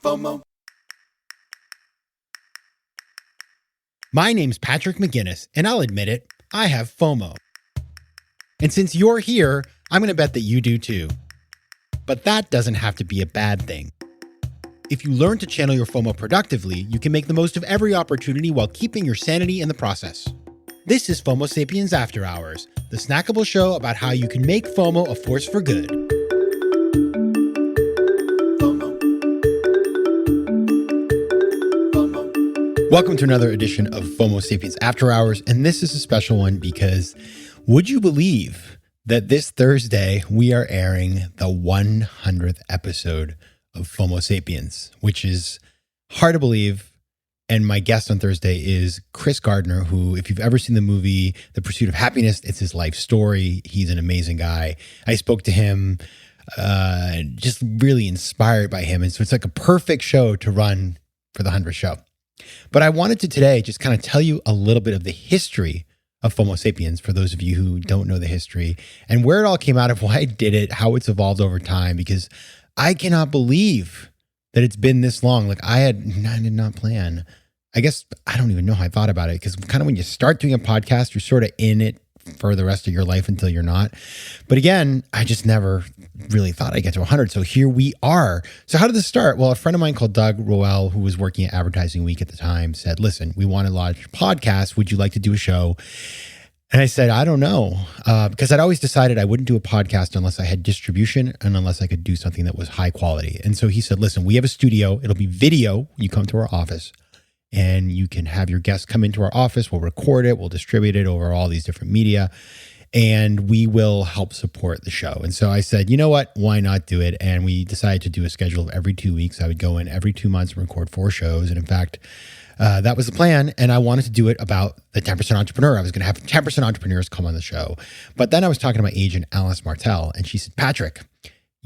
FOMO. My name's Patrick McGinnis, and I'll admit it, I have FOMO. And since you're here, I'm going to bet that you do too. But that doesn't have to be a bad thing. If you learn to channel your FOMO productively, you can make the most of every opportunity while keeping your sanity in the process. This is FOMO Sapiens After Hours, the snackable show about how you can make FOMO a force for good. Welcome to another edition of FOMO Sapiens After Hours, and this is a special one because would you believe that this Thursday we are airing the 100th episode of FOMO Sapiens, which is hard to believe. And my guest on Thursday is Chris Gardner, who, if you've ever seen the movie The Pursuit of Happiness, it's his life story. He's an amazing guy. I spoke to him, just really inspired by him. And so it's like a perfect show to run for the 100th show. But I wanted to today just kind of tell you a little bit of the history of FOMO Sapiens for those of you who don't know the history and where it all came out of, why I did it, how it's evolved over time, because I cannot believe that it's been this long. Like I did not plan. I guess I don't even know how I thought about it, because kind of when you start doing a podcast, you're sort of in it for the rest of your life until you're not. But again, I just never really thought I'd get to 100. So here we are. So how did this start? Well, a friend of mine called Doug Roel, who was working at Advertising Week at the time, said, listen, we want to launch a podcast. Would you like to do a show? And I said, I don't know, because I'd always decided I wouldn't do a podcast unless I had distribution and unless I could do something that was high quality. And so he said, listen, we have a studio. It'll be video. You come to our office and you can have your guests come into our office. We'll record it. We'll distribute it over all these different media, and we will help support the show. And so I said, you know what? Why not do it? And we decided to do a schedule of every 2 weeks. I would go in every 2 months and record 4 shows. And in fact, that was the plan. And I wanted to do it about the 10% entrepreneur. I was going to have 10% entrepreneurs come on the show. But then I was talking to my agent, Alice Martell, and she said, Patrick,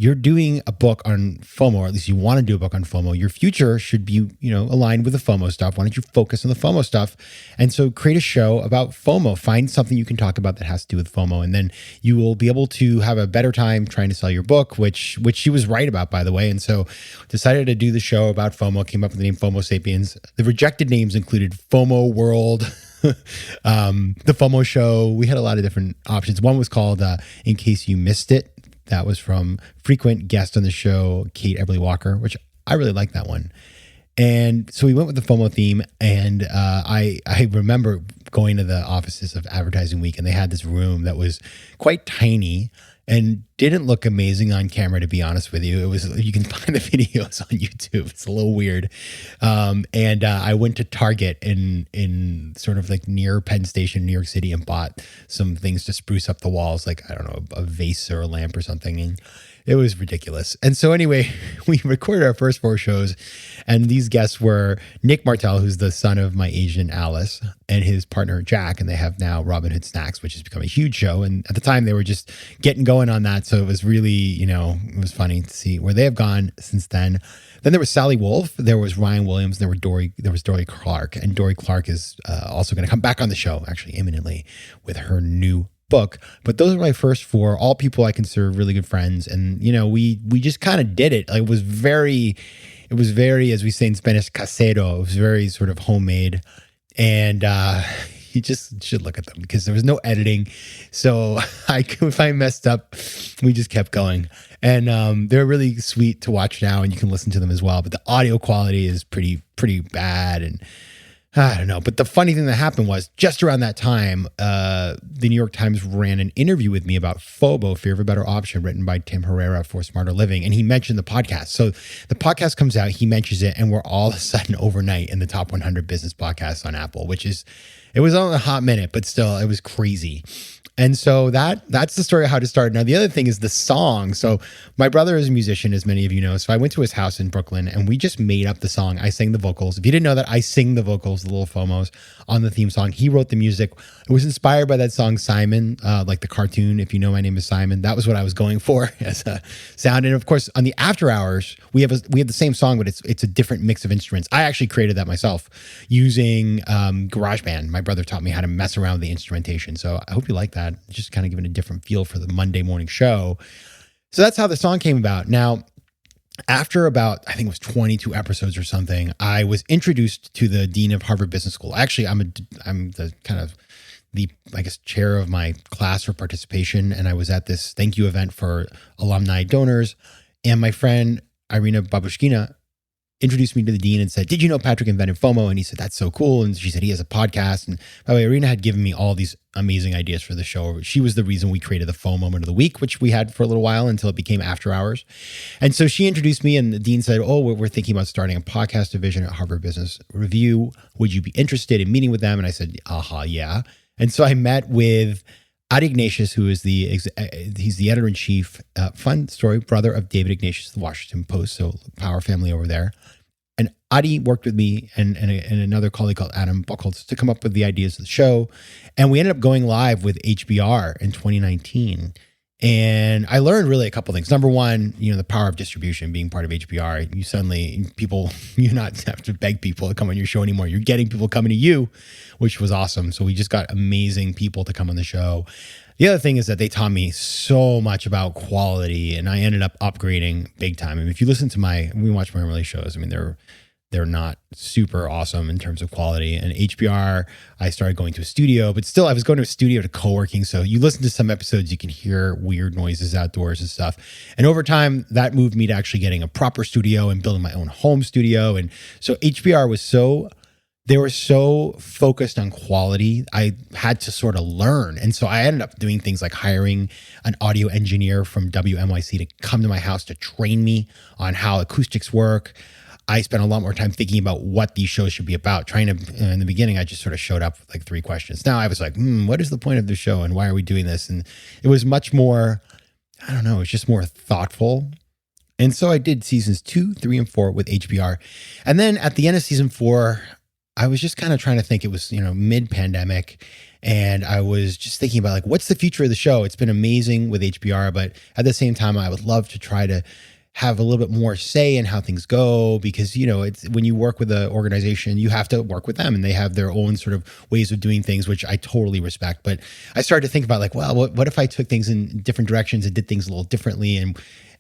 you're doing a book on FOMO, or at least you want to do a book on FOMO. Your future should be, aligned with the FOMO stuff. Why don't you focus on the FOMO stuff? And so create a show about FOMO. Find something you can talk about that has to do with FOMO. And then you will be able to have a better time trying to sell your book, which she was right about, by the way. And so decided to do the show about FOMO, came up with the name FOMO Sapiens. The rejected names included FOMO World, the FOMO Show. We had a lot of different options. One was called In Case You Missed It. That was from frequent guest on the show, Kate Everly Walker, which I really like that one. And so we went with the FOMO theme. And I remember going to the offices of Advertising Week, and they had this room that was quite tiny and didn't look amazing on camera, to be honest with you. It was, you can find the videos on YouTube. It's a little weird. And I went to Target in sort of like near Penn Station, New York City, and bought some things to spruce up the walls, like, I don't know, a vase or a lamp or something. And it was ridiculous. And so anyway, we recorded our first 4 shows, and these guests were Nick Martell, who's the son of my agent Alice, and his partner Jack, and they have now Robin Hood Snacks, which has become a huge show. And at the time, they were just getting going on that, so it was really, it was funny to see where they have gone since then. Then there was Sally Wolf, there was Ryan Williams, there was Dory Clark, and Dory Clark is also going to come back on the show, actually imminently, with her new book. But those are my first 4, all people I consider really good friends. And, we just kind of did it. Like, it was very, as we say in Spanish, casero. It was very sort of homemade. And you just should look at them because there was no editing. So if I messed up, we just kept going. And they're really sweet to watch now, and you can listen to them as well. But the audio quality is pretty bad. And I don't know. But the funny thing that happened was just around that time, the New York Times ran an interview with me about FOBO, Fear of a Better Option, written by Tim Herrera for Smarter Living. And he mentioned the podcast. So the podcast comes out, he mentions it, and we're all of a sudden overnight in the top 100 business podcasts on Apple, it was on a hot minute, but still, it was crazy. And so that's the story of how it started. Now, the other thing is the song. So my brother is a musician, as many of you know. So I went to his house in Brooklyn, and we just made up the song. I sang the vocals. If you didn't know that, I sing the vocals, the little FOMOs, on the theme song. He wrote the music. It was inspired by that song, Simon, like the cartoon, If You Know My Name Is Simon. That was what I was going for as a sound. And of course, on the After Hours, we have the same song, but it's a different mix of instruments. I actually created that myself using GarageBand. My brother taught me how to mess around with the instrumentation. So I hope you like that. Just kind of giving a different feel for the Monday morning show. So that's how the song came about. Now, after about, I think it was 22 episodes or something, I was introduced to the dean of Harvard Business School. Actually, I'm the kind of the, I guess, chair of my class for participation. And I was at this thank you event for alumni donors. And my friend, Irina Babushkina, introduced me to the dean and said, did you know Patrick invented FOMO? And he said, that's so cool. And she said, he has a podcast. And by the way, Irina had given me all these amazing ideas for the show. She was the reason we created the FOMO moment of the week, which we had for a little while until it became After Hours. And so she introduced me, and the dean said, oh, we're thinking about starting a podcast division at Harvard Business Review. Would you be interested in meeting with them? And I said, yeah. And so I met with Adi Ignatius, who is he's the editor-in-chief, fun story, brother of David Ignatius, the Washington Post, so power family over there. And Adi worked with me and another colleague called Adam Buchholz to come up with the ideas of the show. And we ended up going live with HBR in 2019. And I learned really a couple things. Number one, the power of distribution, being part of HBR. You not have to beg people to come on your show anymore. You're getting people coming to you, which was awesome. So we just got amazing people to come on the show. The other thing is that they taught me so much about quality, and I ended up upgrading big time. I mean, if you listen to we watch my early shows, I mean, they're not super awesome in terms of quality. And HBR, I started going to a studio, but still I was going to a studio to co-working. So you listen to some episodes, you can hear weird noises outdoors and stuff. And over time, that moved me to actually getting a proper studio and building my own home studio. And so HBR they were so focused on quality, I had to sort of learn. And so I ended up doing things like hiring an audio engineer from WNYC to come to my house to train me on how acoustics work. I spent a lot more time thinking about what these shows should be about. In the beginning, I just sort of showed up with like 3 questions. Now I was like, what is the point of the show and why are we doing this? And it was much more, I don't know, it's just more thoughtful. And so I did seasons 2, 3, and 4 with HBR. And then at the end of season 4, I was just kind of trying to think. It was, mid-pandemic, and I was just thinking about like, what's the future of the show? It's been amazing with HBR, but at the same time, I would love to try to have a little bit more say in how things go, because, it's when you work with an organization, you have to work with them, and they have their own sort of ways of doing things, which I totally respect. But I started to think about like, well, what if I took things in different directions and did things a little differently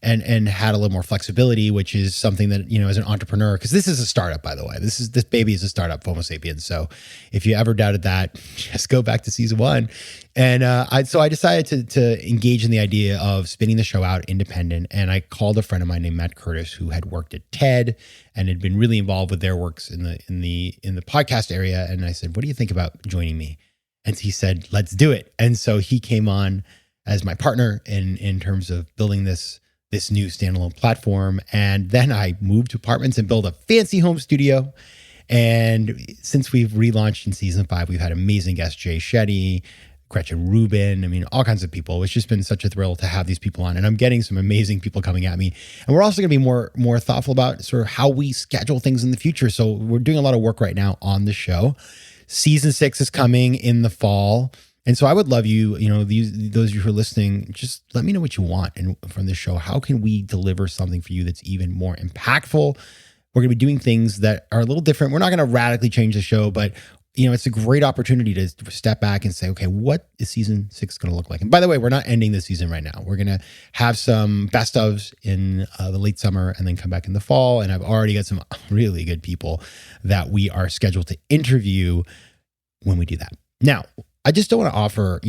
and had a little more flexibility, which is something that, as an entrepreneur, because this is a startup, by the way, this baby is a startup, FOMO Sapiens. So if you ever doubted that, just go back to season 1. And so I decided to engage in the idea of spinning the show out independent. And I called a friend of mine named Matt Curtis, who had worked at TED and had been really involved with their works in the podcast area. And I said, what do you think about joining me? And he said, let's do it. And so he came on as my partner in terms of building this new standalone platform. And then I moved to apartments and built a fancy home studio. And since we've relaunched in season 5, we've had amazing guests, Jay Shetty, Gretchen Rubin. I mean, all kinds of people. It's just been such a thrill to have these people on. And I'm getting some amazing people coming at me. And we're also going to be more thoughtful about sort of how we schedule things in the future. So we're doing a lot of work right now on the show. Season 6 is coming in the fall. And so I would love you, those of you who are listening, just let me know what you want from this show. How can we deliver something for you that's even more impactful? We're going to be doing things that are a little different. We're not going to radically change the show, but it's a great opportunity to step back and say, okay, what is season 6 going to look like? And by the way, we're not ending the season right now. We're going to have some best ofs in the late summer and then come back in the fall. And I've already got some really good people that we are scheduled to interview when we do that. Now, I just don't want to offer,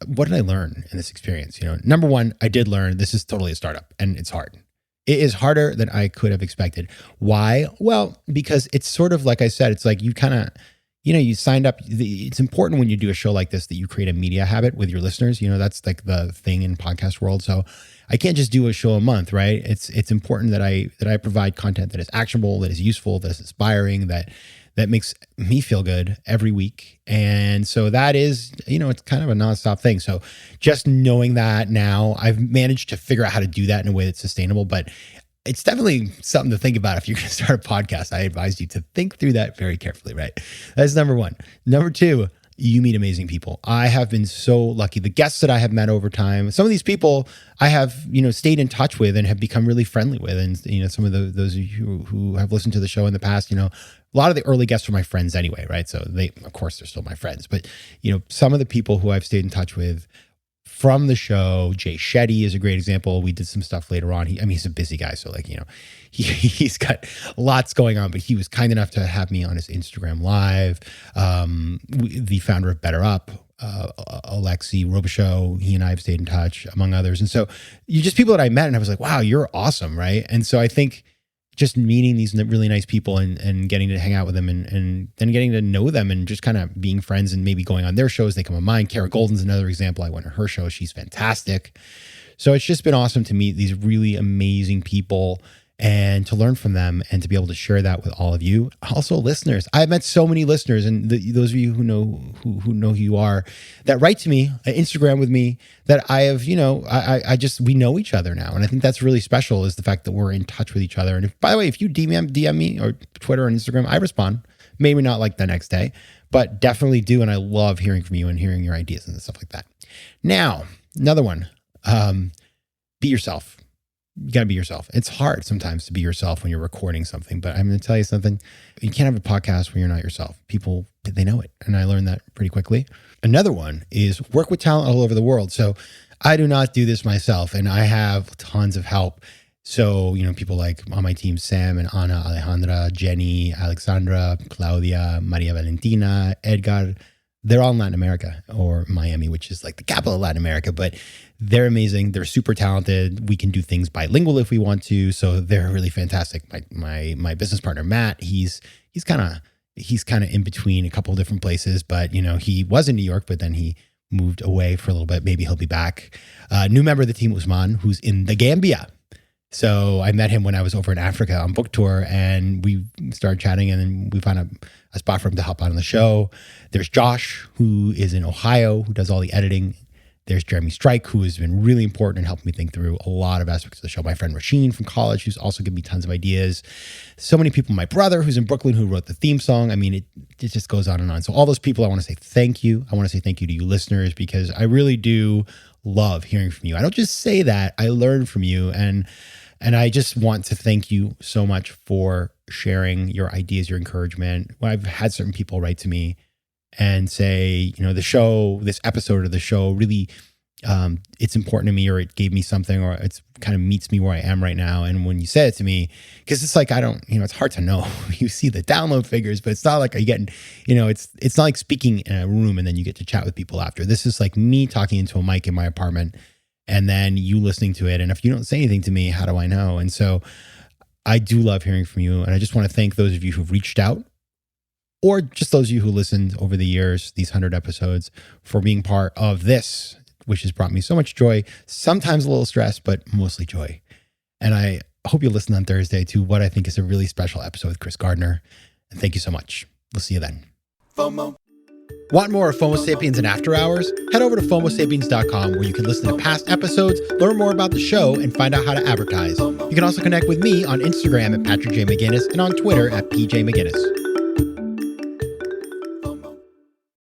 what did I learn in this experience? Number one, I did learn this is totally a startup and it's hard. It is harder than I could have expected. Why? Well, because it's sort of like I said, it's like you kind of, you signed up. It's important when you do a show like this that you create a media habit with your listeners. That's like the thing in podcast world. So I can't just do a show a month, right? It's important that I provide content that is actionable, that is useful, that is inspiring, that makes me feel good every week. And so that is, it's kind of a nonstop thing. So just knowing that now, I've managed to figure out how to do that in a way that's sustainable, but it's definitely something to think about if you're going to start a podcast. I advise you to think through that very carefully, right? That's number one. Number two, you meet amazing people. I have been so lucky. The guests that I have met over time, some of these people I have, stayed in touch with and have become really friendly with. And, some of those of you who have listened to the show in the past, a lot of the early guests were my friends anyway, right? So of course, they're still my friends. But, some of the people who I've stayed in touch with from the show. Jay Shetty is a great example. We did some stuff later on. He's a busy guy, so he's got lots going on, but he was kind enough to have me on his Instagram Live. The founder of Better Up, Alexi Robichaud, he and I have stayed in touch, among others. And so you just people that I met and I was like, wow, you're awesome, right? And so I think just meeting these really nice people and getting to hang out with them and then getting to know them and just kind of being friends and maybe going on their shows, they come on mine. Kara Golden's another example. I went to her show. She's fantastic. So it's just been awesome to meet these really amazing people and to learn from them and to be able to share that with all of you. Also listeners, I've met so many listeners, and those of you who know who you are, that write to me, Instagram with me, that I have, we know each other now. And I think that's really special, is the fact that we're in touch with each other. And by the way, if you DM me or Twitter or Instagram, I respond. Maybe not like the next day, but definitely do. And I love hearing from you and hearing your ideas and stuff like that. Now, another one, be yourself. You got to be yourself. It's hard sometimes to be yourself when you're recording something, but I'm going to tell you something. You can't have a podcast when you're not yourself. People, they know it. And I learned that pretty quickly. Another one is work with talent all over the world. So I do not do this myself, and I have tons of help. So, people like on my team, Sam and Ana, Alejandra, Jenny, Alexandra, Claudia, Maria Valentina, Edgar, they're all in Latin America, or Miami, which is like the capital of Latin America, but they're amazing. They're super talented. We can do things bilingual if we want to. So they're really fantastic. My business partner, Matt, he's kind of in between a couple of different places, but he was in New York, but then he moved away for a little bit. Maybe he'll be back. New member of the team, Usman, who's in the Gambia. So I met him when I was over in Africa on book tour, and we started chatting, and then we found a spot for him to hop on the show. There's Josh, who is in Ohio, who does all the editing. There's Jeremy Strike, who has been really important and helped me think through a lot of aspects of the show. My friend Rasheen from college, who's also given me tons of ideas. So many people. My brother, who's in Brooklyn, who wrote the theme song. I mean, it just goes on and on. So all those people, I want to say thank you. I want to say thank you to you listeners, because I really do love hearing from you. I don't just say that. I learn from you. And I just want to thank you so much for sharing your ideas, your encouragement. When I've had certain people write to me and say, the show, this episode of the show really, it's important to me, or it gave me something, or it's kind of meets me where I am right now. And when you say it to me, because it's like, I don't, it's hard to know. You see the download figures, but it's not like you getting, it's not like speaking in a room and then you get to chat with people after. This is like me talking into a mic in my apartment, and then you listening to it. And if you don't say anything to me, how do I know? And so I do love hearing from you. And I just want to thank those of you who've reached out, or just those of you who listened over the years, these 100 episodes, for being part of this, which has brought me so much joy, sometimes a little stress, but mostly joy. And I hope you listen on Thursday to what I think is a really special episode with Chris Gardner. And thank you so much. We'll see you then. FOMO. Want more of FOMO Sapiens and After Hours? Head over to FOMOSapiens.com, where you can listen to past episodes, learn more about the show, and find out how to advertise. You can also connect with me on Instagram at Patrick J. McGinnis and on Twitter at PJ McGinnis.